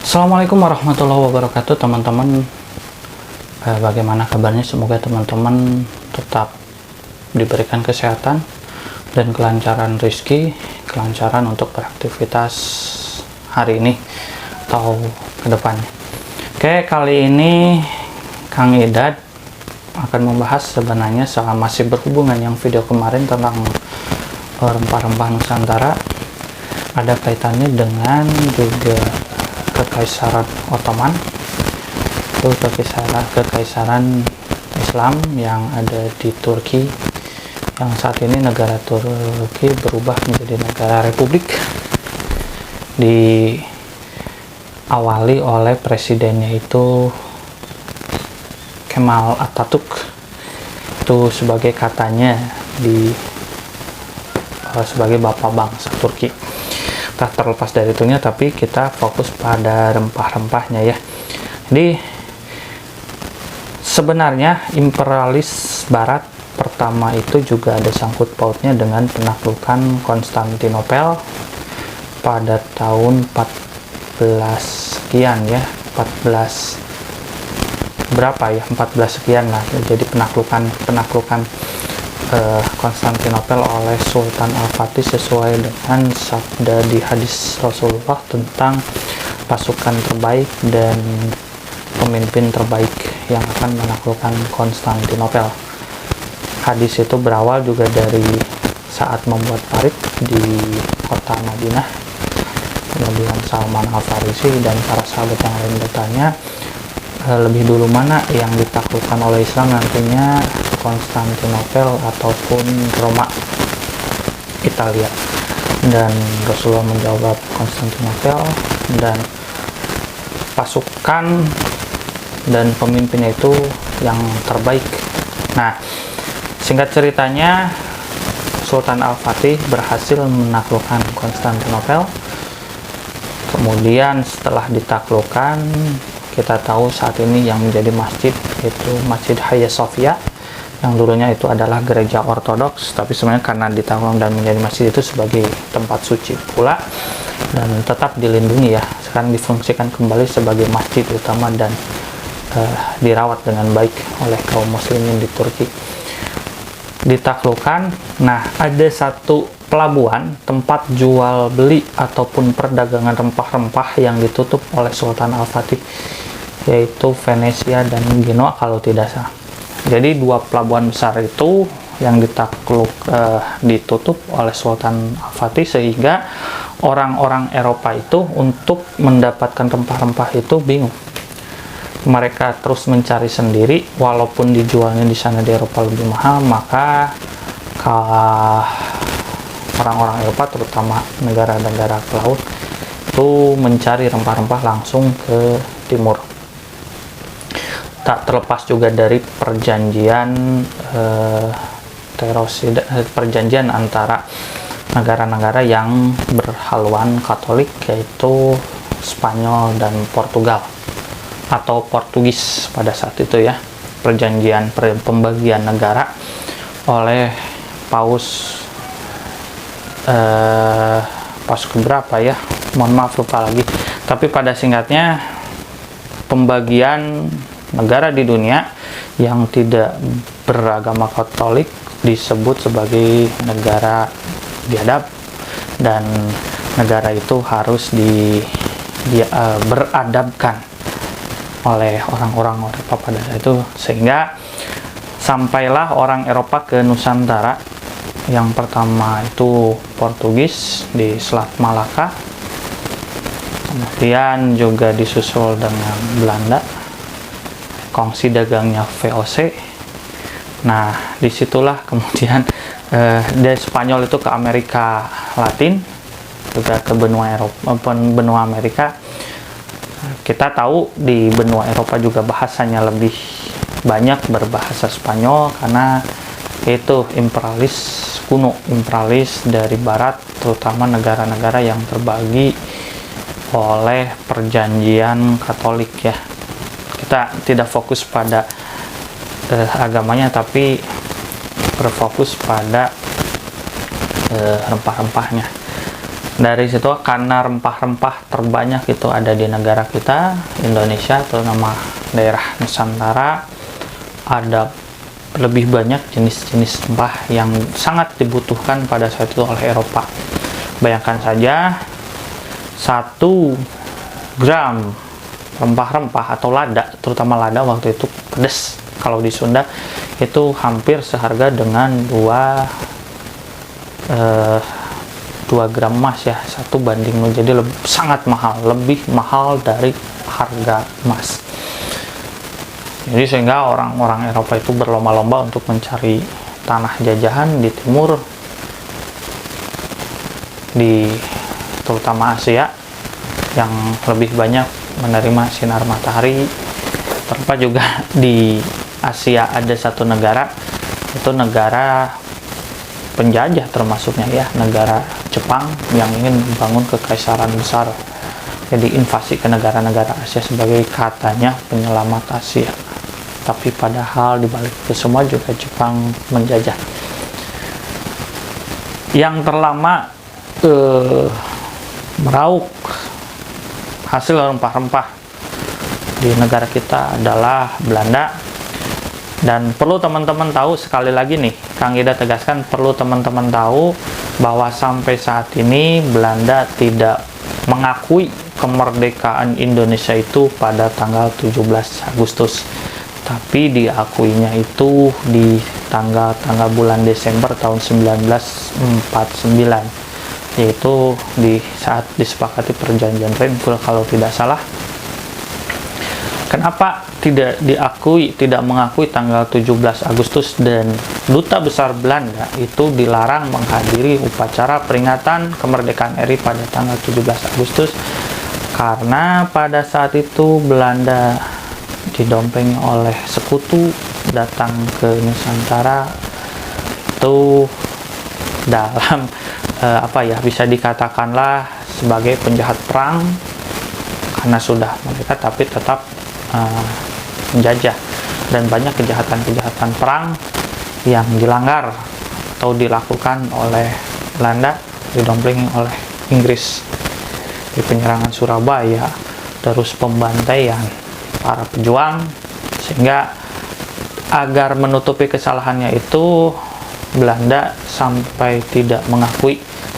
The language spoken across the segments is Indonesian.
Assalamualaikum warahmatullahi wabarakatuh teman-teman. Bagaimana kabarnya? Semoga teman-teman tetap diberikan kesehatan dan kelancaran rezeki, kelancaran untuk beraktivitas hari ini atau ke depannya. Oke, kali ini Kang Idad akan membahas sebenarnya soal masih berhubungan yang video kemarin tentang rempah-rempah Nusantara, ada kaitannya dengan juga Kekaisaran Ottoman, itu kekaisaran Islam yang ada di Turki, yang saat ini negara Turki berubah menjadi negara republik, diawali oleh presidennya itu Kemal Atatürk, itu sebagai katanya sebagai bapak bangsa Turki. Tak terlepas dari itunya, tapi kita fokus pada rempah-rempahnya ya. Jadi sebenarnya imperialis barat pertama itu juga ada sangkut pautnya dengan penaklukan Konstantinopel pada tahun 14 sekian ya, 14 berapa ya, 14 sekian lah. Jadi penaklukan Konstantinopel oleh Sultan Al-Fatih sesuai dengan sabda di hadis Rasulullah tentang pasukan terbaik dan pemimpin terbaik yang akan menaklukkan Konstantinopel. Hadis itu berawal juga dari saat membuat parit di kota Madinah. Kemudian Salman Al-Farisi dan para sahabat yang lain bertanya, lebih dulu mana yang ditaklukkan oleh Islam nantinya, Konstantinopel ataupun Roma, Italia? Dan Rasulullah menjawab Konstantinopel, dan pasukan dan pemimpinnya itu yang terbaik. Nah, singkat ceritanya, Sultan Al-Fatih berhasil menaklukkan Konstantinopel. Kemudian setelah ditaklukkan, kita tahu saat ini yang menjadi masjid itu Masjid Hagia Sophia, yang dulunya itu adalah gereja ortodoks, tapi sebenarnya karena ditaklukkan dan menjadi masjid itu sebagai tempat suci pula dan tetap dilindungi ya, sekarang difungsikan kembali sebagai masjid utama dan dirawat dengan baik oleh kaum muslimin di Turki. Ditaklukkan, nah ada satu pelabuhan tempat jual beli ataupun perdagangan rempah-rempah yang ditutup oleh Sultan Al-Fatih, yaitu Venesia dan Genoa kalau tidak salah. Jadi dua pelabuhan besar itu yang ditutup oleh Sultan Al-Fatih, sehingga orang-orang Eropa itu untuk mendapatkan rempah-rempah itu bingung. Mereka terus mencari sendiri, walaupun dijualnya di sana di Eropa lebih mahal, maka orang-orang Eropa, terutama negara-negara pelaut, itu mencari rempah-rempah langsung ke timur. Tak terlepas juga dari perjanjian antara negara-negara yang berhaluan Katolik, yaitu Spanyol dan Portugal atau Portugis pada saat itu ya. Perjanjian pembagian negara oleh Paus keberapa ya, mohon maaf lupa lagi, tapi pada singkatnya pembagian negara di dunia yang tidak beragama Katolik disebut sebagai negara biadab, dan negara itu harus beradabkan oleh orang-orang Eropa pada saat itu, sehingga sampailah orang Eropa ke Nusantara. Yang pertama itu Portugis di Selat Malaka, kemudian juga disusul dengan Belanda, kongsi dagangnya VOC. Nah, disitulah kemudian dari Spanyol itu ke Amerika Latin, juga ke benua Amerika. Kita tahu di benua Eropa juga bahasanya lebih banyak berbahasa Spanyol, karena itu imperialis kuno, imperialis dari barat, terutama negara-negara yang terbagi oleh perjanjian Katolik ya. Kita tidak fokus pada agamanya, tapi berfokus pada rempah-rempahnya. Dari situ karena rempah-rempah terbanyak itu ada di negara kita, Indonesia, terutama daerah Nusantara, ada lebih banyak jenis-jenis rempah yang sangat dibutuhkan pada saat itu oleh Eropa. Bayangkan saja 1 gram rempah-rempah atau lada, terutama lada waktu itu pedas. Kalau di Sunda itu hampir seharga dengan 2 gram emas ya, 1:0, jadi sangat mahal, lebih mahal dari harga emas. Jadi sehingga orang-orang Eropa itu berlomba-lomba untuk mencari tanah jajahan di timur, terutama Asia yang lebih banyak menerima sinar matahari. Terdapat juga di Asia ada satu negara, itu negara penjajah termasuknya ya, negara Jepang yang ingin membangun kekaisaran besar, jadi invasi ke negara-negara Asia sebagai katanya penyelamat Asia. Tapi padahal dibalik itu semua juga Jepang menjajah. Yang terlama meraup hasil rempah-rempah di negara kita adalah Belanda. Dan perlu teman-teman tahu, sekali lagi nih, Kang Ida tegaskan, perlu teman-teman tahu bahwa sampai saat ini Belanda tidak mengakui kemerdekaan Indonesia itu pada tanggal 17 Agustus. Tapi diakuinya itu di tanggal bulan Desember tahun 1949. Yaitu di saat disepakati perjanjian Renville kalau tidak salah. Kenapa tidak mengakui tanggal 17 Agustus, dan Duta Besar Belanda itu dilarang menghadiri upacara peringatan kemerdekaan RI pada tanggal 17 Agustus? Karena pada saat itu Belanda didompengi oleh sekutu datang ke Nusantara itu dalam bisa dikatakanlah sebagai penjahat perang, karena sudah mereka tapi tetap menjajah, dan banyak kejahatan-kejahatan perang yang dilanggar atau dilakukan oleh Belanda, didompengi oleh Inggris, di penyerangan Surabaya, terus pembantaian para pejuang, sehingga agar menutupi kesalahannya itu Belanda sampai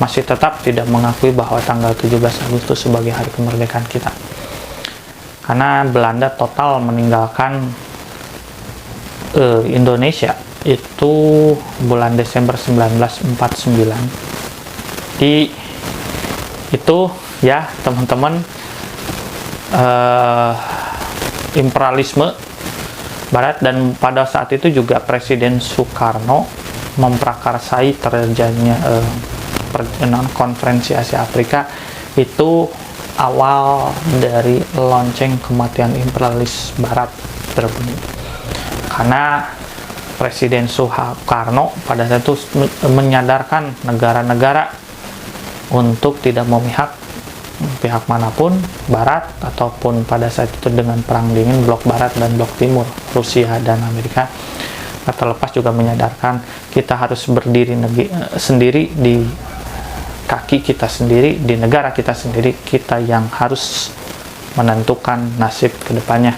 masih tetap tidak mengakui bahwa tanggal 17 Agustus sebagai hari kemerdekaan kita. Karena Belanda total meninggalkan Indonesia itu bulan Desember 1949. Itu ya teman-teman, imperialisme Barat. Dan pada saat itu juga Presiden Soekarno memprakarsai terjadinya konferensi Asia Afrika. Itu awal dari lonceng kematian imperialis Barat berbunyi, karena Presiden Soekarno pada saat itu menyadarkan negara-negara untuk tidak memihak pihak manapun, Barat ataupun pada saat itu dengan perang dingin blok Barat dan blok Timur, Rusia dan Amerika. Terlepas juga menyadarkan kita harus berdiri sendiri di kaki kita sendiri, di negara kita sendiri, kita yang harus menentukan nasib kedepannya.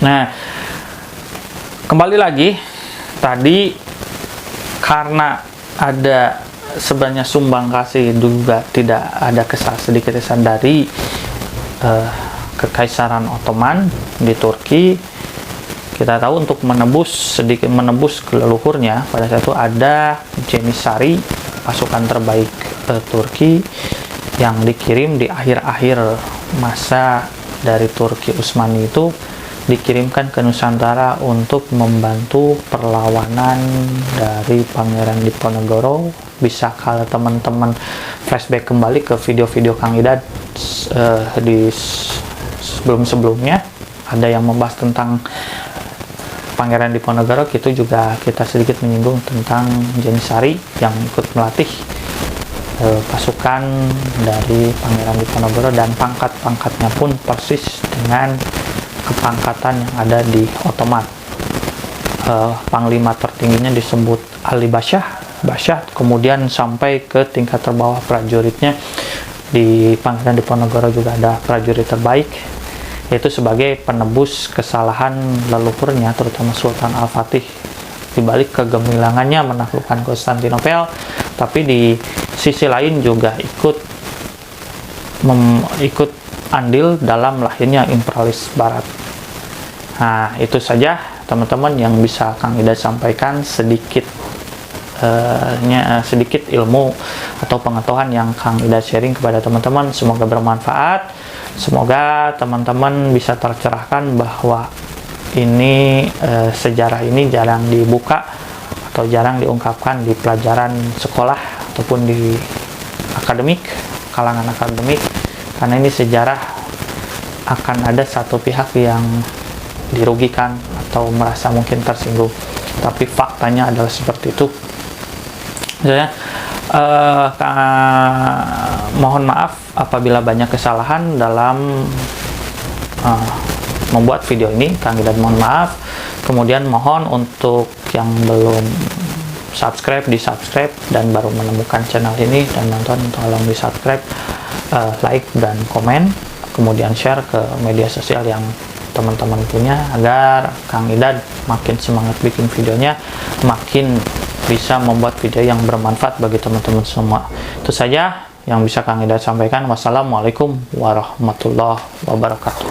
Nah, kembali lagi tadi, karena ada sebenarnya sumbang kasih juga tidak ada sedikit kesan dari Kekaisaran Ottoman di Turki. Kita tahu untuk menebus ke leluhurnya, pada saat itu ada Janissary, pasukan terbaik Turki yang dikirim di akhir-akhir masa dari Turki Utsmani, itu dikirimkan ke Nusantara untuk membantu perlawanan dari Pangeran Diponegoro. Bisa kalau teman-teman flashback kembali ke video-video Kang Ida di sebelum-sebelumnya, ada yang membahas tentang Pangeran Diponegoro, itu juga kita sedikit menyinggung tentang Janissary yang ikut melatih pasukan dari Pangeran Diponegoro, dan pangkat-pangkatnya pun persis dengan kepangkatan yang ada di Ottoman. Panglima tertingginya disebut Ali Bashah, Basyah, kemudian sampai ke tingkat terbawah prajuritnya. Di Pangkalan Diponegoro juga ada prajurit terbaik, yaitu sebagai penebus kesalahan leluhurnya, terutama Sultan Al-Fatih. Di balik kegemilangannya menaklukkan Konstantinopel, tapi di sisi lain juga ikut andil dalam lahirnya imperialis barat. Nah, itu saja teman-teman yang bisa Kang Ida sampaikan, sedikit ilmu atau pengetahuan yang Kang Ida sharing kepada teman-teman. Semoga bermanfaat, semoga teman-teman bisa tercerahkan bahwa ini sejarah ini jarang dibuka atau jarang diungkapkan di pelajaran sekolah ataupun di kalangan akademik, karena ini sejarah akan ada satu pihak yang dirugikan atau merasa mungkin tersinggung, tapi faktanya adalah seperti itu. Misalnya, mohon maaf apabila banyak kesalahan dalam membuat video ini, Kang Ida mohon maaf. Kemudian mohon untuk yang belum subscribe, di subscribe, dan baru menemukan channel ini dan nonton, tolong di subscribe, like dan komen, kemudian share ke media sosial yang teman-teman punya, agar Kang Ida makin semangat bikin videonya, makin bisa membuat video yang bermanfaat bagi teman-teman semua. Itu saja yang bisa Kang Ida sampaikan. Wassalamualaikum warahmatullahi wabarakatuh.